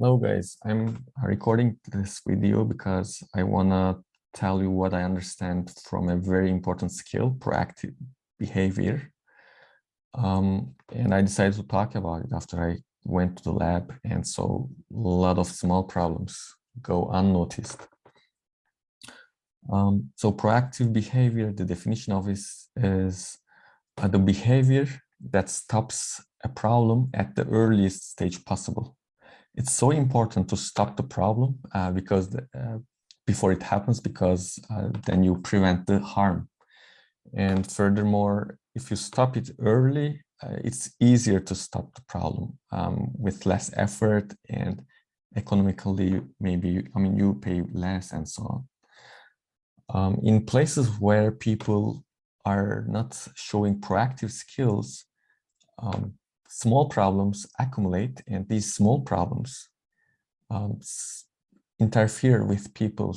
Hello guys, I'm recording this video because I wanna tell you what I understand from a very important skill, proactive behavior. And I decided to talk about it after I went to the lab and saw a lot of small problems go unnoticed. So proactive behavior, the definition of it is the behavior that stops a problem at the earliest stage possible. It's so important to stop the problem because before it happens, because then you prevent the harm. And furthermore, if you stop it early, it's easier to stop the problem with less effort, and economically, maybe, you pay less and so on. In places where people are not showing proactive skills, small problems accumulate, and these small problems interfere with people,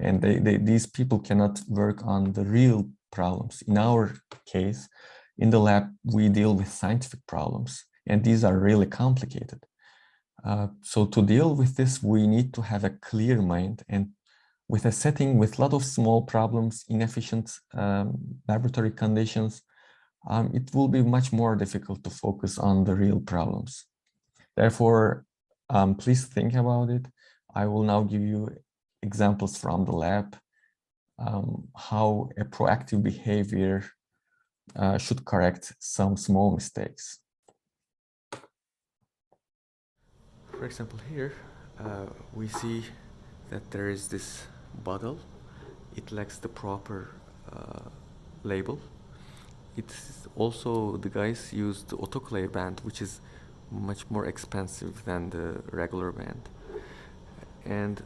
and these people cannot work on the real problems. In our case, in the lab, we deal with scientific problems, and these are really complicated. So to deal with this, we need to have a clear mind, and with a setting with a lot of small problems, inefficient laboratory conditions, it will be much more difficult to focus on the real problems. Therefore, please think about it. I will now give you examples from the lab, how a proactive behavior should correct some small mistakes. For example, here we see that there is this bottle. It lacks the proper label. It's also, the guys used the autoclave band, which is much more expensive than the regular band. And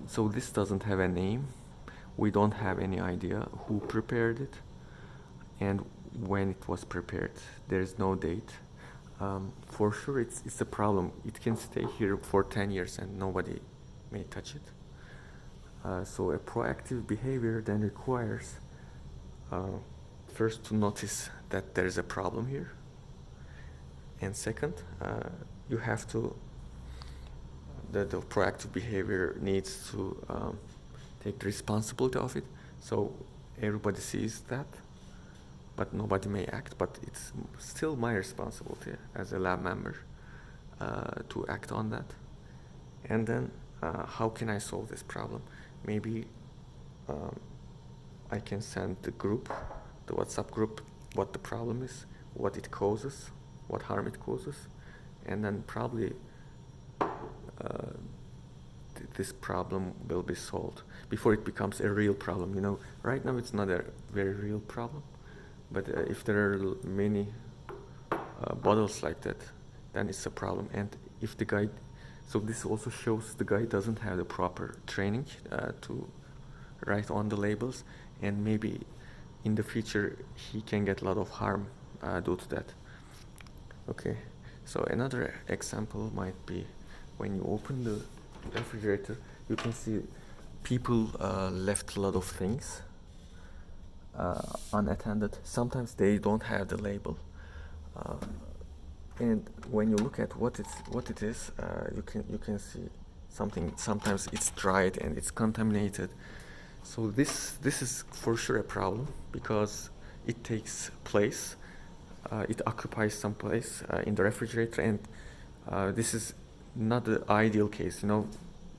so this doesn't have a name. We don't have any idea who prepared it and when it was prepared. There's no date. For sure, it's a problem. It can stay here for 10 years and nobody may touch it. So a proactive behavior then requires first to notice that there is a problem here, and second, you have to, the proactive behavior needs to take the responsibility of it. So everybody sees that, but nobody may act, but it's still my responsibility as a lab member to act on that. And then how can I solve this problem? Maybe I can send the group, the WhatsApp group, what the problem is, what it causes, what harm it causes, and then probably this problem will be solved before it becomes a real problem. You know, right now it's not a very real problem, but if there are many bottles like that, then it's a problem. And if the guy, so this also shows the guy doesn't have the proper training to write on the labels, and maybe in the future he can get a lot of harm due to that. Okay, so another example might be when you open the refrigerator, you can see people left a lot of things unattended. Sometimes they don't have the label, and when you look at what it is, you can see something. Sometimes it's dried and it's contaminated. So this is for sure a problem because it takes place, it occupies some place in the refrigerator, and this is not the ideal case, you know,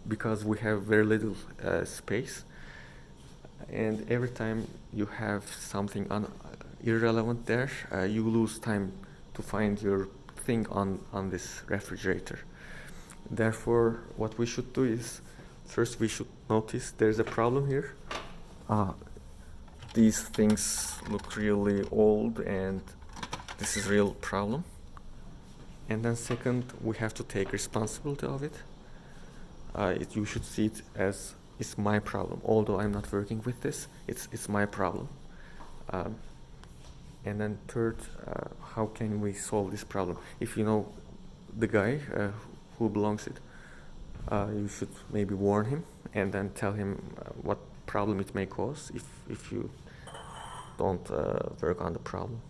because we have very little space, and every time you have something irrelevant there, you lose time to find your thing on this refrigerator. Therefore, what we should do is, first we should notice there's a problem here. These things look really old and this is a real problem. And then second, we have to take responsibility of it. You should see it as it's my problem. Although I'm not working with this, it's my problem. And then third, how can we solve this problem? If you know the guy who belongs it, you should maybe warn him and then tell him what problem it may cause if you don't work on the problem.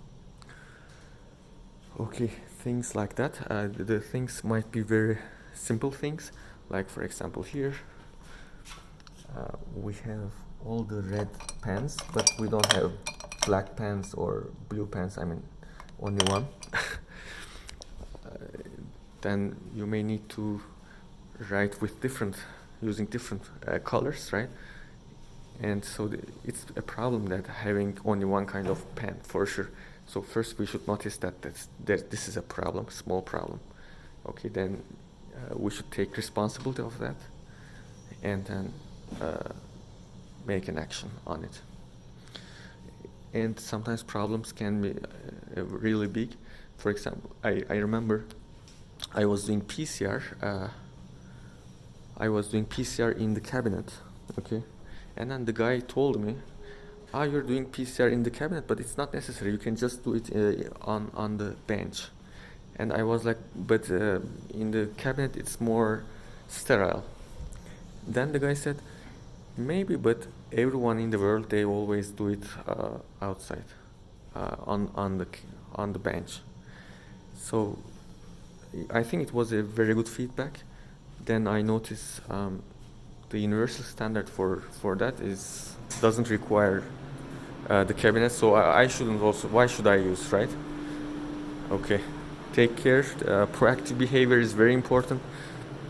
Okay, things like that. The things might be very simple things, like for example here we have all the red pens, but we don't have black pens or blue pens. I mean, only one. Then you may need to write with using different colors, right? And so it's a problem that having only one kind of pen, for sure. So first we should notice that this is a problem, small problem. Okay, then we should take responsibility of that, and then make an action on it. And sometimes problems can be really big. For example, I remember I was doing PCR. I was doing PCR in the cabinet, okay? And then the guy told me, you're doing PCR in the cabinet, but it's not necessary. You can just do it on the bench. And I was like, but in the cabinet it's more sterile. Then the guy said, maybe, but everyone in the world, they always do it outside, on the bench. So I think it was a very good feedback. Then I noticed the universal standard for that doesn't require the cabinet, so I shouldn't also. Why should I use, right? Okay, take care. Proactive behavior is very important.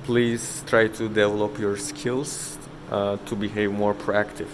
Please try to develop your skills to behave more proactive.